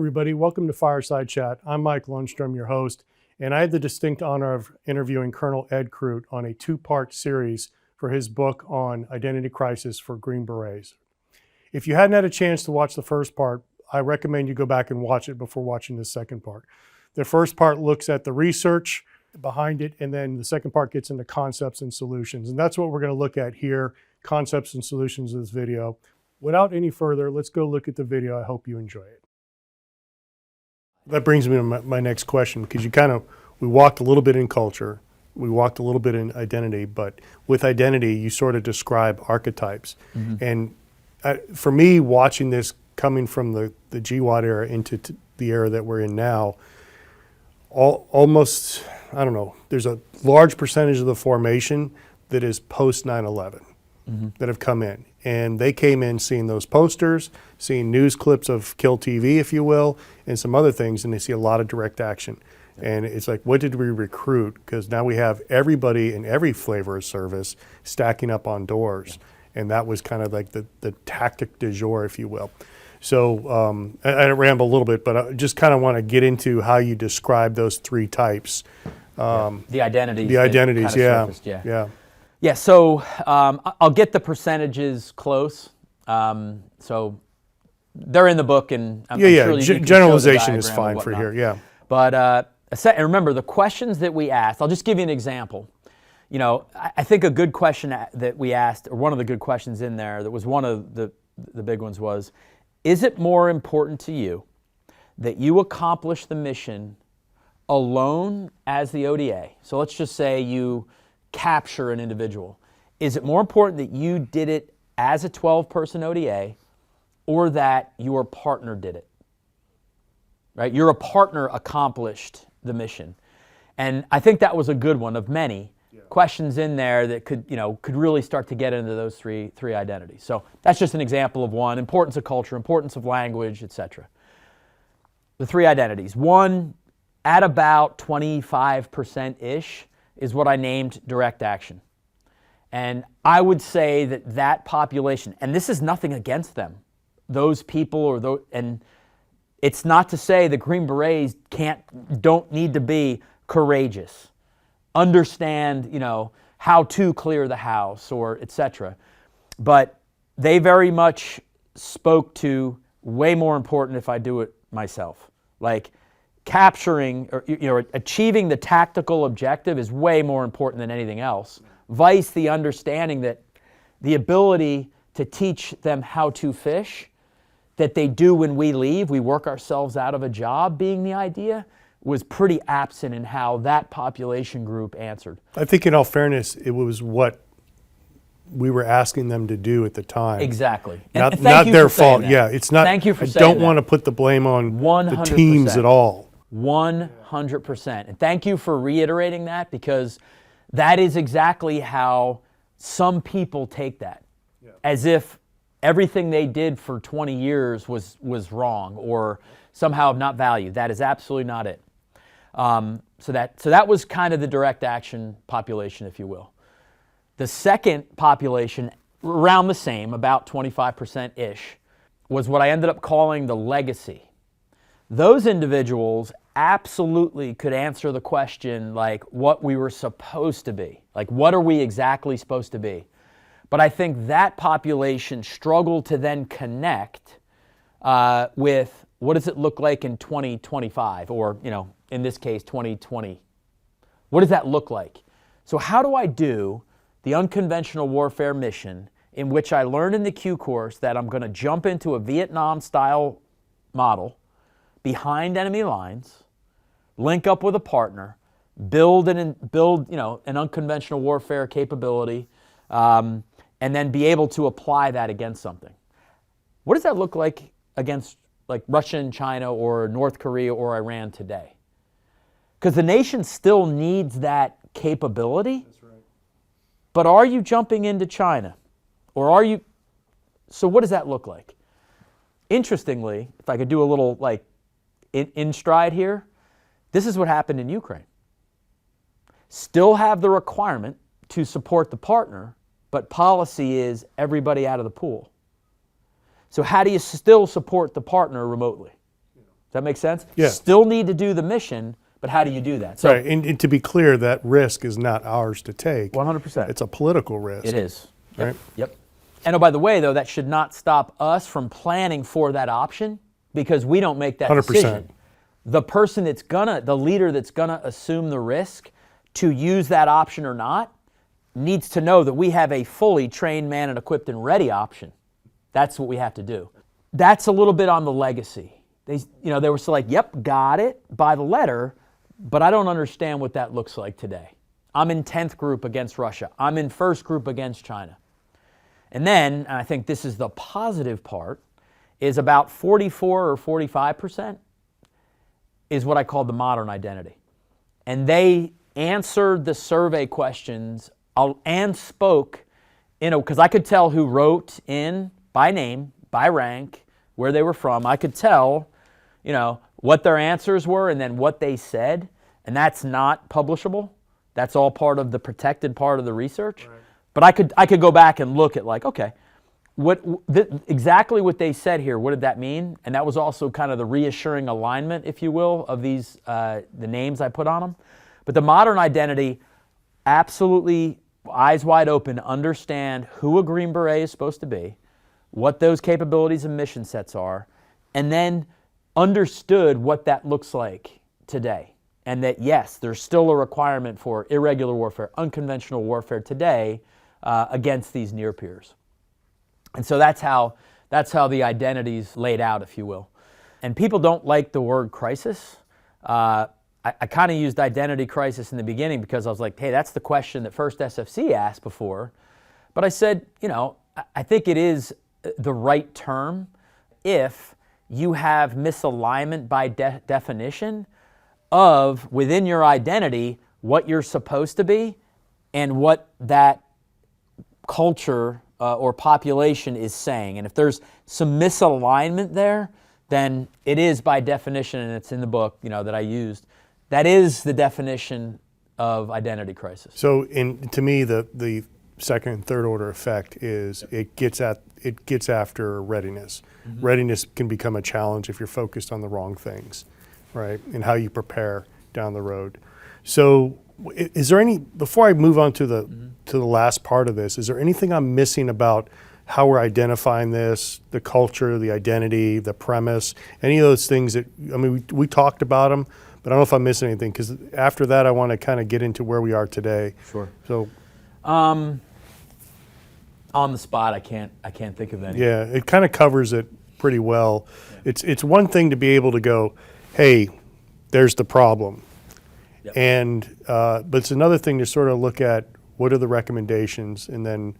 everybody, welcome to Fireside Chat. I'm Mike Lundstrom, your host, and I had the distinct honor of interviewing COL Ed Croot on a two-part series for his book on identity crisis for Green Berets. If you hadn't had a chance to watch the first part, I recommend you go back and watch it before watching the second part. The first part looks at the research behind it, and then the second part gets into concepts and solutions. And that's what we're going to look at here, concepts and solutions of this video. Without any further, let's go look at the video. I hope you enjoy it. That brings me to my next question, because we walked a little bit in culture, we walked a little bit in identity, but with identity, you sort of describe archetypes. Mm-hmm. And for me, watching this coming from the GWOT era into the era that we're in now, almost, I don't know, there's a large percentage of the formation that is post 9/11 that have come in. And they came in seeing those posters, seeing news clips of Kill TV, if you will, and some other things, and they see a lot of direct action. And it's like, what did we recruit? Because now we have everybody in every flavor of service stacking up on doors. And that was kind of like the tactic du jour, if you will. So I ramble a little bit, but I just kind of want to get into how you describe those three types. The identities. The identities, yeah. Yeah, so I'll get the percentages close. So they're in the book, and I'm sure you can generalization is fine for here, yeah. But and remember, the questions that we asked, I'll just give you an example. You know, I think a good question that we asked, or one of the good questions in there, that was one of the big ones was, is it more important to you that you accomplish the mission alone as the ODA? So let's just say you capture an individual. Is it more important that you did it as a 12-person ODA or that your partner did it? Right? Your partner accomplished the mission. And I think that was a good one of many questions in there that could really start to get into those three identities. So that's just an example of one: importance of culture, importance of language, etc. The three identities. One, at about 25%-ish, is what I named direct action. And I would say that population, and this is nothing against them, those people and it's not to say that Green Berets don't need to be courageous, understand, how to clear the house or etc. But they very much spoke to way more important if I do it myself. Like, capturing or achieving the tactical objective is way more important than anything else. Vice the understanding that the ability to teach them how to fish, that they do when we leave, we work ourselves out of a job being the idea, was pretty absent in how that population group answered. I think in all fairness, it was what we were asking them to do at the time. Exactly. Not their fault. Yeah, it's not. Thank you for saying that. I don't want to put the blame on 100%. The teams at all. 100%. And thank you for reiterating that, because that is exactly how some people take that. Yeah. As if everything they did for 20 years was wrong or somehow of not value. That is absolutely not it. So that was kind of the direct action population, if you will. The second population, around the same, about 25%-ish, was what I ended up calling the legacy. Those individuals absolutely could answer the question like what we were supposed to be. Like, what are we exactly supposed to be? But I think that population struggled to then connect with what does it look like in 2025 or, in this case, 2020. What does that look like? So how do I do the unconventional warfare mission in which I learned in the Q course that I'm going to jump into a Vietnam-style model behind enemy lines, link up with a partner, build an unconventional warfare capability, and then be able to apply that against something? What does that look like against like Russia and China or North Korea or Iran today? Because the nation still needs that capability. That's right. But are you jumping into China? Or are you? So what does that look like? Interestingly, if I could do a little like in stride here, this is what happened in Ukraine. Still have the requirement to support the partner, but policy is everybody out of the pool. So how do you still support the partner remotely? that make sense? Yeah. Still need to do the mission, but how do you do that? So, right, and to be clear, that risk is not ours to take. 100%. It's a political risk. It is. Yep. Right? Yep. And oh, by the way, though, that should not stop us from planning for that option because we don't make that 100%. decision. The person the leader that's gonna assume the risk to use that option or not needs to know that we have a fully trained, manned, and equipped and ready option. That's what we have to do. That's a little bit on the legacy. They were still like, yep, got it by the letter, but I don't understand what that looks like today. I'm in 10th group against Russia. I'm in 1st group against China. And then, and I think this is the positive part, is about 44 or 45% is what I call the modern identity. And they answered the survey questions and spoke, because I could tell who wrote in by name, by rank, where they were from. I could tell, what their answers were and then what they said. And that's not publishable. That's all part of the protected part of the research. Right. But I could go back and look at okay, exactly what they said here, what did that mean? And that was also kind of the reassuring alignment, if you will, of these, the names I put on them. But the modern identity, absolutely eyes wide open, understand who a Green Beret is supposed to be, what those capabilities and mission sets are, and then understood what that looks like today. And that, yes, there's still a requirement for irregular warfare, unconventional warfare today against these near peers. And so that's how the identity's laid out, if you will. And people don't like the word crisis. I kind of used identity crisis in the beginning because I was like, hey, that's the question that First SFC asked before. But I said, I think it is the right term if you have misalignment by definition of within your identity what you're supposed to be and what that culture or population is saying. And if there's some misalignment there, then it is by definition, and it's in the book that I used, that is the definition of identity crisis. So to me, the second and third order effect is it gets after readiness. Mm-hmm. Readiness can become a challenge if you're focused on the wrong things, right? And how you prepare down the road. So is there before I move on to the last part of this, is there anything I'm missing about how we're identifying this, the culture, the identity, the premise, any of those things we talked about them, but I don't know if I'm missing anything, because after that I want to kind of get into where we are today. Sure. So on the spot, I can't think of any. Yeah, it kind of covers it pretty well. Yeah. It's one thing to be able to go, hey, there's the problem. Yep. And but it's another thing to sort of look at what are the recommendations, and then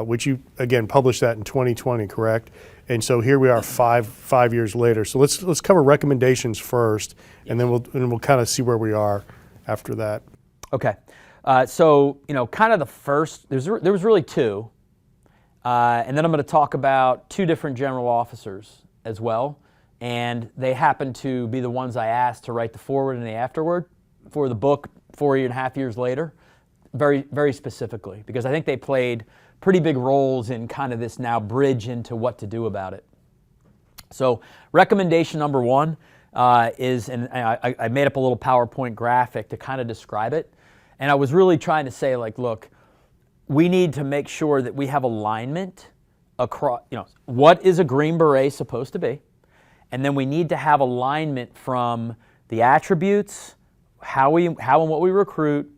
which you again published that in 2020, correct? And so here we are five years later. So let's cover recommendations first, yes. And then we'll kind of see where we are after that. Okay, so kind of the first there was really two, and then I'm going to talk about two different general officers as well, and they happen to be the ones I asked to write the foreword and the afterword for the book 4.5 years later, very, very specifically, because I think they played pretty big roles in kind of this now bridge into what to do about it. So recommendation number one is, and I made up a little PowerPoint graphic to kind of describe it, and I was really trying to say, look, we need to make sure that we have alignment across, what is a Green Beret supposed to be, and then we need to have alignment from the attributes, how and what we recruit,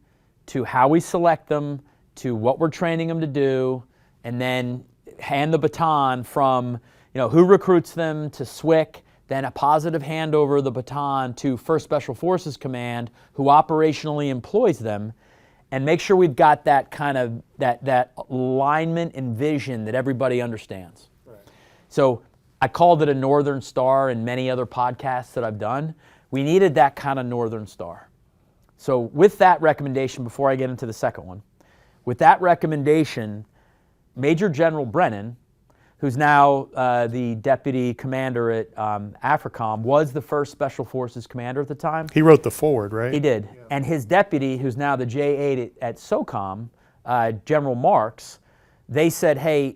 to how we select them, to what we're training them to do, and then hand the baton from who recruits them to SWCC, then a positive handover of the baton to 1st Special Forces Command, who operationally employs them, and make sure we've got that kind of that alignment and vision that everybody understands. Right. So I called it a Northern Star in many other podcasts that I've done. We needed that kind of Northern Star. So with that recommendation, before I get into the second one, with that recommendation, Major General Brennan, who's now the deputy commander at AFRICOM, was the 1st Special Forces commander at the time. He wrote the foreword, right? He did. Yeah. And his deputy, who's now the J8 at SOCOM, General Marks, they said, hey,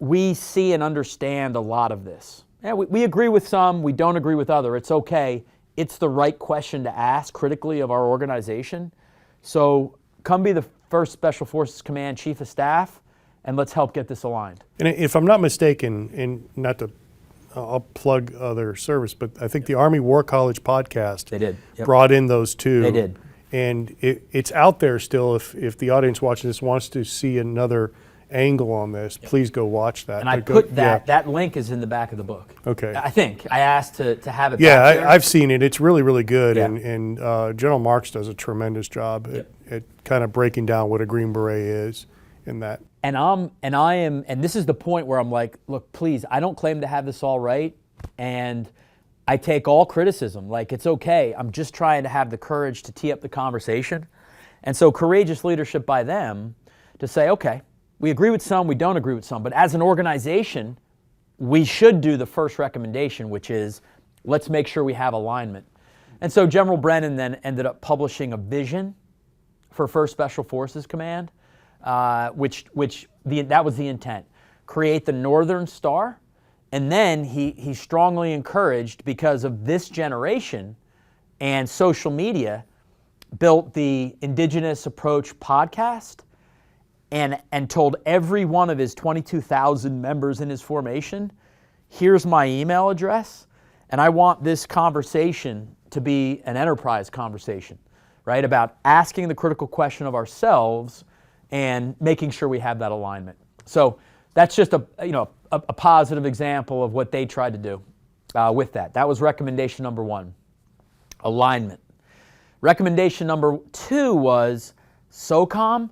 we see and understand a lot of this. Yeah, we agree with some, we don't agree with other. It's okay. It's the right question to ask critically of our organization. So come be the first Special Forces Command Chief of Staff, and let's help get this aligned. And if I'm not mistaken, and not to, I'll plug other service, but I think the Army War College podcast They did. Yep. brought in those two. They did. And it's out there still. If the audience watching this wants to see another angle on this, please go watch that. And I But put that link is in the back of the book. Okay. I think. I asked to have it Yeah, back there. I've seen it. It's really, really good. Yeah. And General Marks does a tremendous job at kind of breaking down what a Green Beret is in that. And this is the point where I'm like, look, please, I don't claim to have this all right, and I take all criticism. Like, it's okay. I'm just trying to have the courage to tee up the conversation. And so courageous leadership by them to say, okay, we agree with some, we don't agree with some, but as an organization, we should do the first recommendation, which is let's make sure we have alignment. And so General Brennan then ended up publishing a vision for 1st Special Forces Command, that was the intent. Create the Northern Star, and then he strongly encouraged, because of this generation and social media, built the Indigenous Approach podcast and told every one of his 22,000 members in his formation, here's my email address, and I want this conversation to be an enterprise conversation, right? About asking the critical question of ourselves and making sure we have that alignment. So that's just a positive example of what they tried to do with that. That was recommendation number 1, alignment. Recommendation number 2 was SOCOM.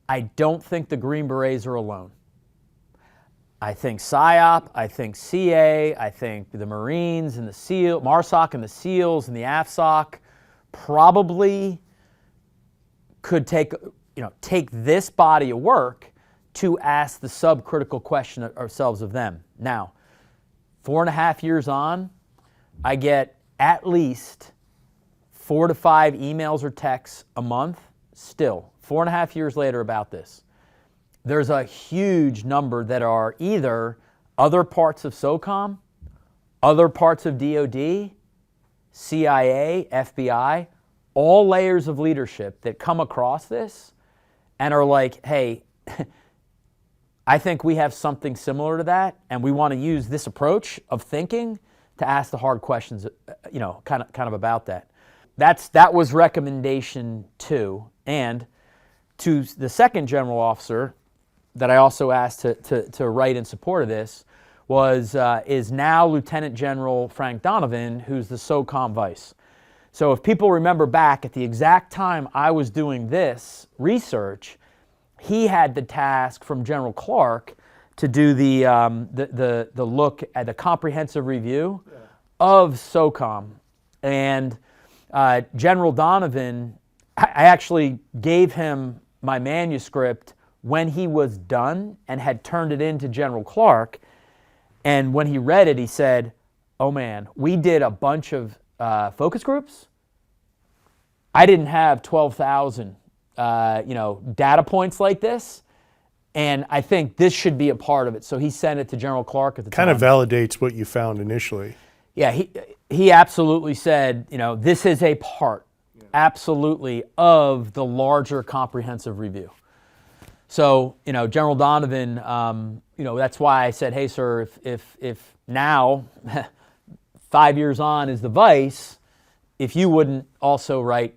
I don't think the Green Berets are alone. I think PSYOP, I think CA, I think the Marines and the SEAL, MARSOC and the SEALs and the AFSOC probably could take this body of work to ask the subcritical question ourselves of them. Now, 4.5 years on, I get at least 4 to 5 emails or texts a month still, 4.5 years later, about this. There's a huge number that are either other parts of SOCOM, other parts of DOD, CIA, FBI, all layers of leadership that come across this and are like, hey, I think we have something similar to that, and we want to use this approach of thinking to ask the hard questions, kind of about that. That was recommendation 2. And to the second general officer that I also asked to write in support of this is now Lieutenant General Frank Donovan, who's the SOCOM vice. So if people remember back at the exact time I was doing this research, he had the task from General Clark to do the look at the comprehensive review of SOCOM. And General Donovan, I actually gave him my manuscript when he was done and had turned it in to General Clark. And when he read it, he said, oh man, we did a bunch of focus groups. I didn't have 12,000 data points like this, and I think this should be a part of it. So he sent it to General Clark at the time. Kind of validates what you found initially. Yeah, he absolutely said, this is a part, absolutely, of the larger comprehensive review. So, General Donovan, that's why I said, hey, sir, if now, 5 years on as the vice, if you wouldn't also write,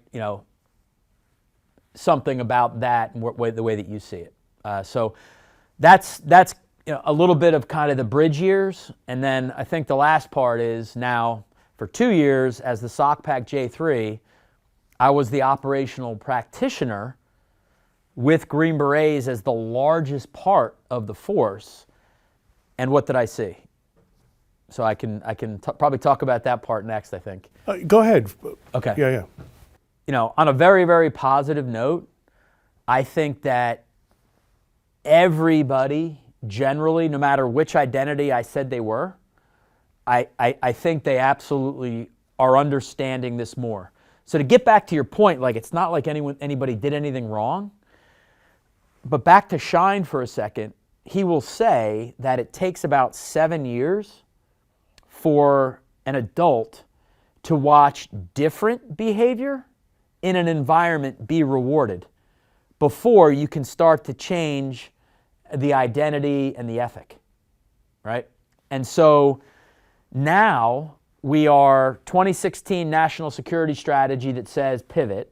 something about that and the way that you see it. So that's a little bit of kind of the bridge years. And then I think the last part is now for 2 years as the SOCPAC J3, I was the operational practitioner with Green Berets as the largest part of the force. And what did I see? So I can probably talk about that part next, I think. Go ahead. Okay. Yeah. On a very, very positive note, I think that everybody generally, no matter which identity I said they were, I think they absolutely are understanding this more. So to get back to your point, like it's not like anybody did anything wrong, but back to Shine for a second, he will say that it takes about 7 years for an adult to watch different behavior in an environment be rewarded before you can start to change the identity and the ethic, right? And so now we are 2016 national security strategy that says pivot.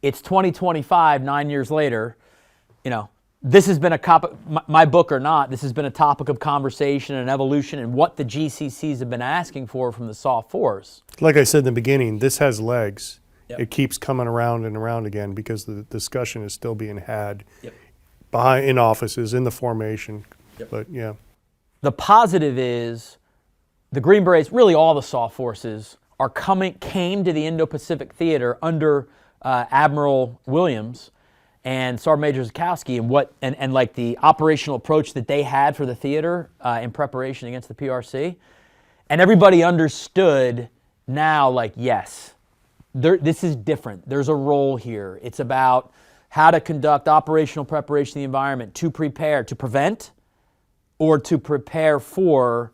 It's 2025, 9 years later. You know, this has been my book or not, this has been a topic of conversation and evolution and what the GCCs have been asking for from the soft force. Like I said in the beginning, this has legs. Yep. It keeps coming around and around again because the discussion is still being had Yep. in offices, in the formation. Yep. But yeah. The positive is the Green Berets, really all the soft forces, came to the Indo-Pacific theater under Admiral Williams and Sergeant Major Zukowski, and like the operational approach that they had for the theater in preparation against the PRC. And everybody understood now, like, yes, this is different. There's a role here. It's about how to conduct operational preparation of the environment to prepare, to prevent, or to prepare for,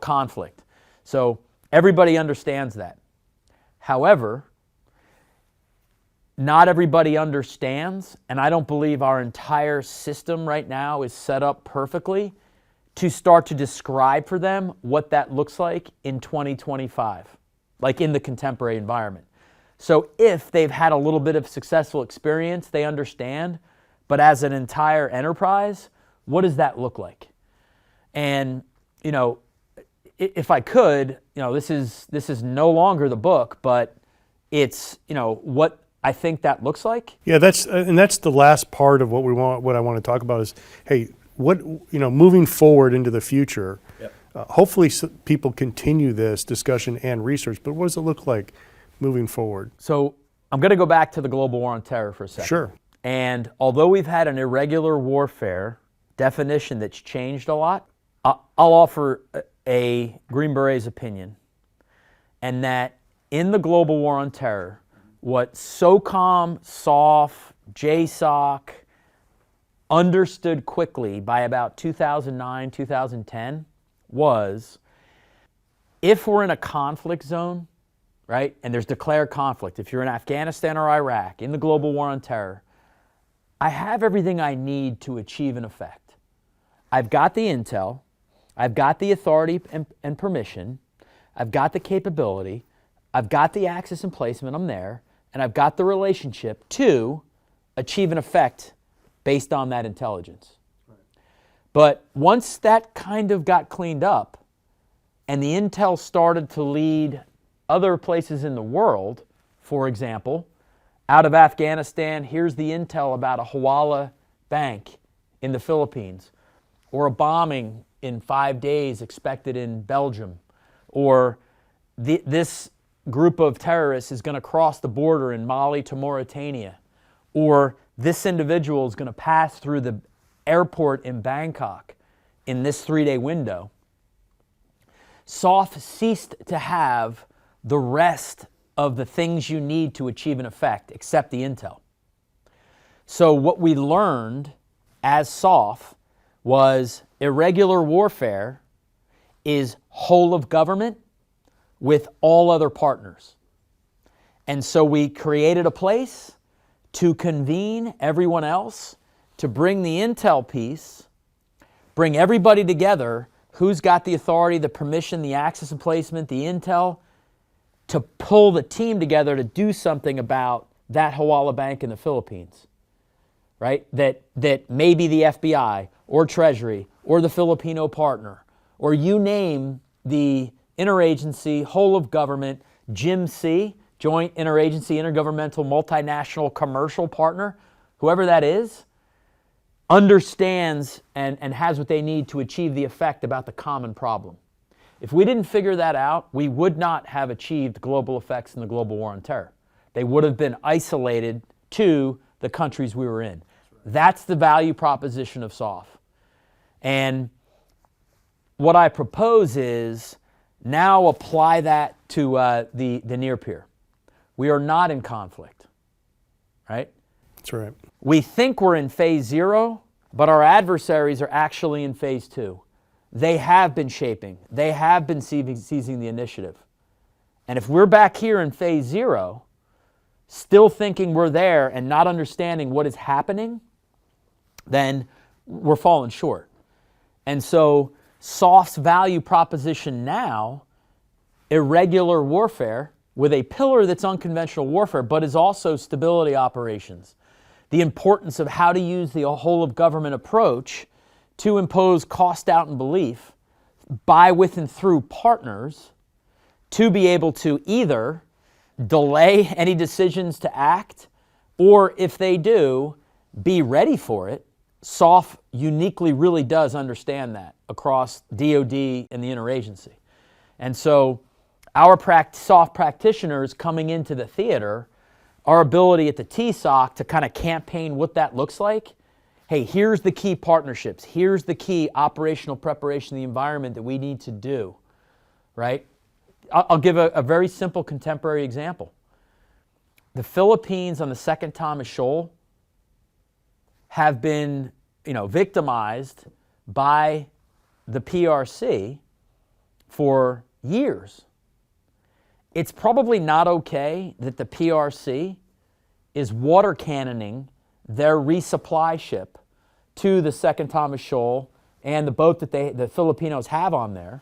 conflict. So everybody understands that. However, not everybody understands, and I don't believe our entire system right now is set up perfectly to start to describe for them what that looks like in 2025, like in the contemporary environment. So if they've had a little bit of successful experience, they understand, but as an entire enterprise, what does that look like? And, if I could, this is no longer the book, but it's, what I think that looks like. Yeah, that's the last part of what I want to talk about is, hey, moving forward into the future, Yep. Hopefully people continue this discussion and research, but what does it look like moving forward? So I'm going to go back to the global war on terror for a second. Sure. And although we've had an irregular warfare definition that's changed a lot, I'll offer a Green Beret's opinion, and that in the global war on terror, what SOCOM, SOF, JSOU understood quickly by about 2009, 2010 was if we're in a conflict zone, right, and there's declared conflict, if you're in Afghanistan or Iraq, in the global war on terror, I have everything I need to achieve an effect. I've got the intel, I've got the authority and permission, I've got the capability, I've got the access and placement, I'm there, and I've got the relationship to achieve an effect based on that intelligence. Right. But once that kind of got cleaned up and the intel started to lead other places in the world, for example, out of Afghanistan, here's the intel about a Hawala bank in the Philippines, or a bombing in 5 days expected in Belgium, or this group of terrorists is going to cross the border in Mali to Mauritania, or this individual is going to pass through the airport in Bangkok in this 3-day window. SOF ceased to have the rest of the things you need to achieve an effect except the intel. So what we learned as SOF was irregular warfare is whole of government with all other partners. And so we created a place to convene everyone else, to bring the intel piece, bring everybody together, who's got the authority, the permission, the access and placement, the intel, to pull the team together to do something about that Hawala bank in the Philippines, right? That maybe the FBI or Treasury or the Filipino partner, or you name the interagency, whole of government, JIMC, Joint Interagency Intergovernmental Multinational Commercial Partner, whoever that is, understands and has what they need to achieve the effect about the common problem. If we didn't figure that out, we would not have achieved global effects in the global war on terror. They would have been isolated to the countries we were in. That's the value proposition of SOF. And what I propose is now apply that to the near peer. We are not in conflict, right? That's right. We think we're in phase 0, but our adversaries are actually in phase 2. they have been shaping. They have been seizing the initiative. And if we're back here in phase 0, still thinking we're there and not understanding what is happening, then we're falling short. And so SOF's value proposition now, irregular warfare with a pillar that's unconventional warfare, but is also stability operations. The importance of how to use the whole of government approach to impose cost, doubt, and belief by, with, and through partners to be able to either delay any decisions to act, or if they do, be ready for it. SOF uniquely really does understand that across DoD and the interagency. And so our SOF practitioners coming into the theater, our ability at the TSOC to kind of campaign what that looks like. Hey, here's the key partnerships. Here's the key operational preparation of the environment that we need to do, right? I'll give a very simple contemporary example. The Philippines on the Second Thomas Shoal have been, victimized by the PRC for years. It's probably not okay that the PRC is water cannoning their resupply ship to the Second Thomas Shoal and the boat that the Filipinos have on there,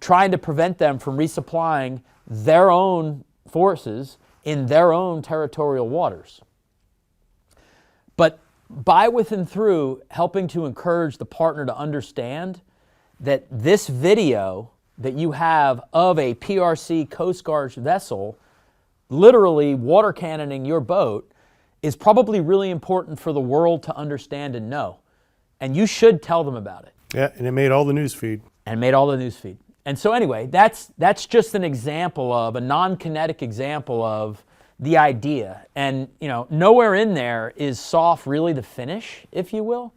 trying to prevent them from resupplying their own forces in their own territorial waters. But by, with, and through helping to encourage the partner to understand that this video that you have of a PRC Coast Guard vessel literally water cannoning your boat is probably really important for the world to understand and know. And you should tell them about it. Yeah, and it made all the news feed. And so anyway, that's just an example of, a non-kinetic example of the idea. And nowhere in there is SOF really the finish, if you will.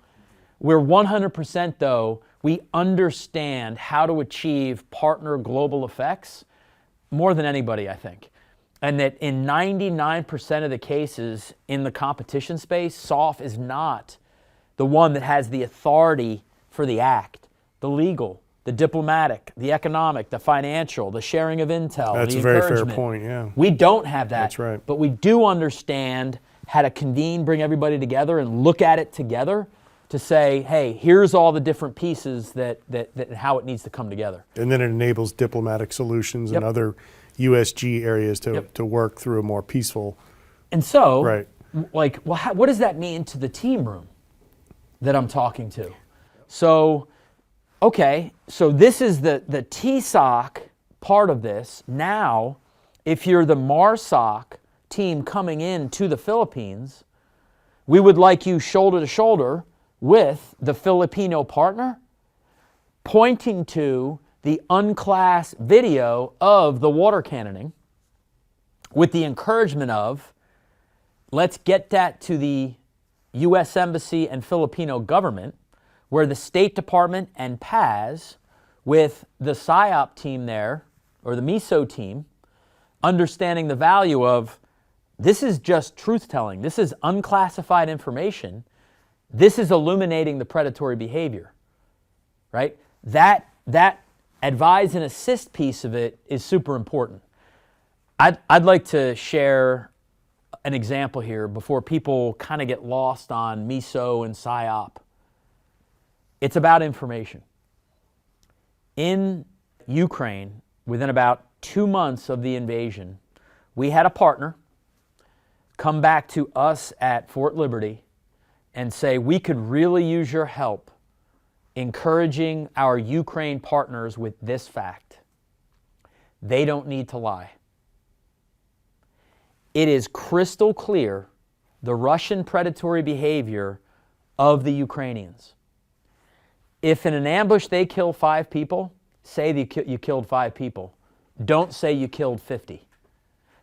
We're 100% though, we understand how to achieve partner global effects more than anybody, I think. And that in 99% of the cases in the competition space, SOF is not the one that has the authority for the act, the legal, the diplomatic, the economic, the financial, the sharing of intel, That's the a very encouragement. fair point, yeah. We don't have that. That's right. But we do understand how to convene, bring everybody together, and look at it together to say, hey, here's all the different pieces that how it needs to come together. And then it enables diplomatic solutions and other USG areas to work through a more peaceful. And so, right. What does that mean to the team room that I'm talking to? So, okay, so this is the TSOC part of this. Now, if you're the MARSOC team coming in to the Philippines, we would like you shoulder to shoulder with the Filipino partner, pointing to the unclassed video of the water cannoning with the encouragement of, let's get that to the U.S. Embassy and Filipino government, where the State Department and PAS, with the PSYOP team there, or the MISO team, understanding the value of, this is just truth-telling. This is unclassified information. This is illuminating the predatory behavior, right? That advise and assist piece of it is super important. I'd like to share an example here before people kind of get lost on MISO and PSYOP. It's about information. In Ukraine, within about 2 months of the invasion, we had a partner come back to us at Fort Liberty and say, we could really use your help encouraging our Ukraine partners with this fact. They don't need to lie. It is crystal clear the Russian predatory behavior of the Ukrainians. If in an ambush they kill 5 people, say that you killed 5 people. Don't say you killed 50.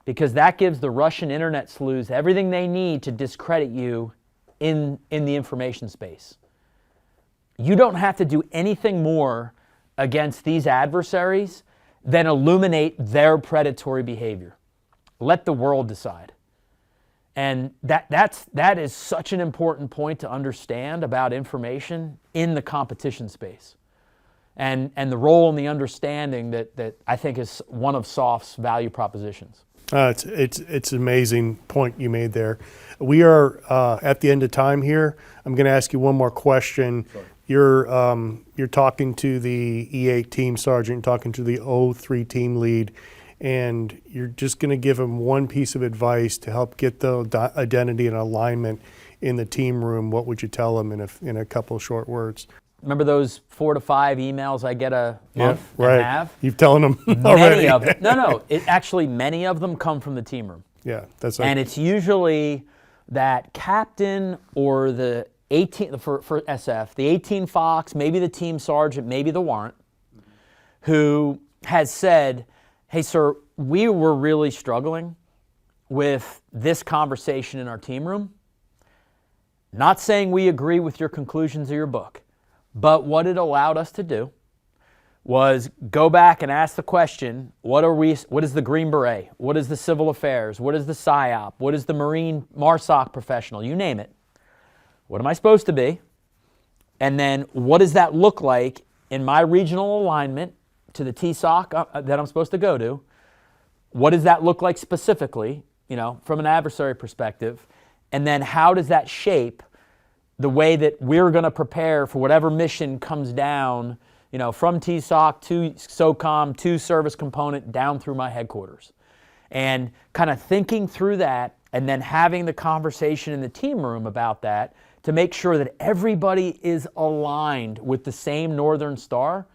Because that gives the Russian internet sleuths everything they need to discredit you in the information space. You don't have to do anything more against these adversaries than illuminate their predatory behavior. Let the world decide. And that is such an important point to understand about information in the competition space. and the role and the understanding that I think is one of SOF's value propositions. It's an amazing point you made there. We are at the end of time here. I'm going to ask you one more question. Sure. You're talking to the E8 team sergeant, talking to the O3 team lead, and you're just going to give them one piece of advice to help get the identity and alignment in the team room. What would you tell them in a couple of short words? Remember those 4 to 5 emails I get a month right. and have? You've telling them already. Many of them. No. Actually, many of them come from the team room. Yeah, that's and it's usually that captain or the 18 for SF, the 18 Fox, maybe the team sergeant, maybe the warrant, who has said, "Hey, sir, we were really struggling with this conversation in our team room. Not saying we agree with your conclusions of your book, but what it allowed us to do was go back and ask the question, what is the Green Beret? What is the Civil Affairs? What is the PSYOP? What is the Marine MARSOC professional? You name it. What am I supposed to be? And then what does that look like in my regional alignment to the TSOC that I'm supposed to go to? What does that look like specifically, from an adversary perspective? And then how does that shape the way that we're going to prepare for whatever mission comes down, from TSOC to SOCOM to service component down through my headquarters?" And kind of thinking through that and then having the conversation in the team room about that to make sure that everybody is aligned with the same Northern Star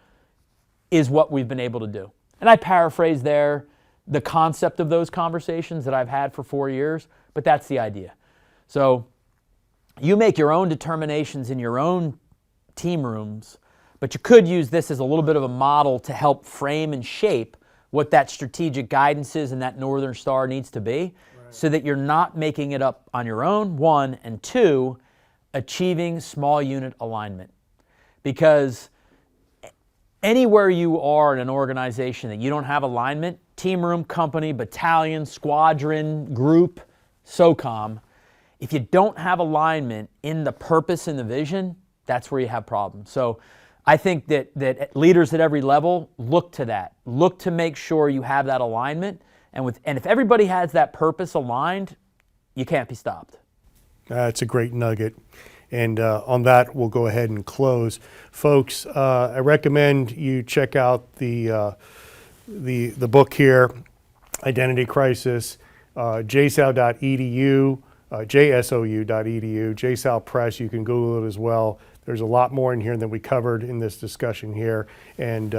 is what we've been able to do. And I paraphrase there the concept of those conversations that I've had for 4 years, but that's the idea. So you make your own determinations in your own team rooms, but you could use this as a little bit of a model to help frame and shape what that strategic guidance is and that Northern Star needs to be, so that you're not making it up on your own, one, and two, achieving small unit alignment. Because anywhere you are in an organization that you don't have alignment, team room, company, battalion, squadron, group, SOCOM, if you don't have alignment in the purpose and the vision, that's where you have problems. So I think that leaders at every level look to that. Look to make sure you have that alignment. And if everybody has that purpose aligned, you can't be stopped. That's a great nugget. And on that, we'll go ahead and close. Folks, I recommend you check out the book here, Identity Crisis, JSOU.edu, JSOU.edu, JSOU Press. You can Google it as well. There's a lot more in here than we covered in this discussion here. And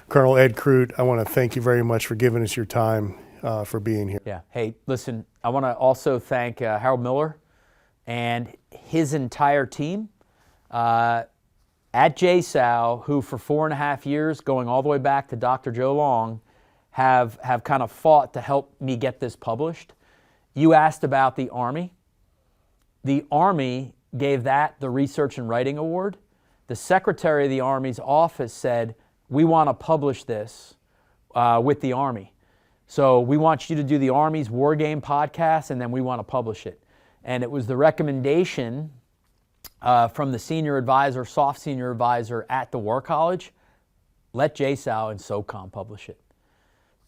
Colonel Ed Croot, I want to thank you very much for giving us your time, for being here. Yeah. Hey, listen, I want to also thank Harold Miller and his entire team at JSOU, who for 4.5 years, going all the way back to Dr. Joe Long, have kind of fought to help me get this published. You asked about the Army. The Army gave that the Research and Writing Award. The Secretary of the Army's office said, "We want to publish this with the Army. So we want you to do the Army's War Game podcast, and then we want to publish it." And it was the recommendation from the senior advisor, SOF senior advisor at the War College, let JSOU and SOCOM publish it.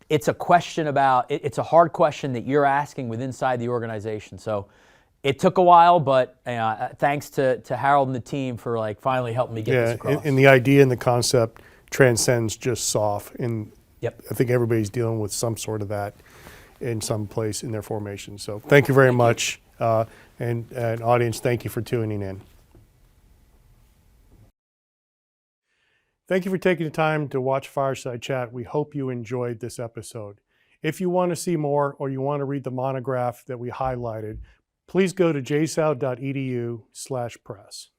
It's a question about, it's a hard question that you're asking with inside the organization. So it took a while, but thanks to Harold and the team for finally helping me get this across. And the idea and the concept transcends just SOF. And yep. I think everybody's dealing with some sort of that in some place in their formation. So thank you very much. And audience, thank you for tuning in. Thank you for taking the time to watch Fireside Chat. We hope you enjoyed this episode. If you want to see more or you want to read the monograph that we highlighted, please go to jsou.edu/press.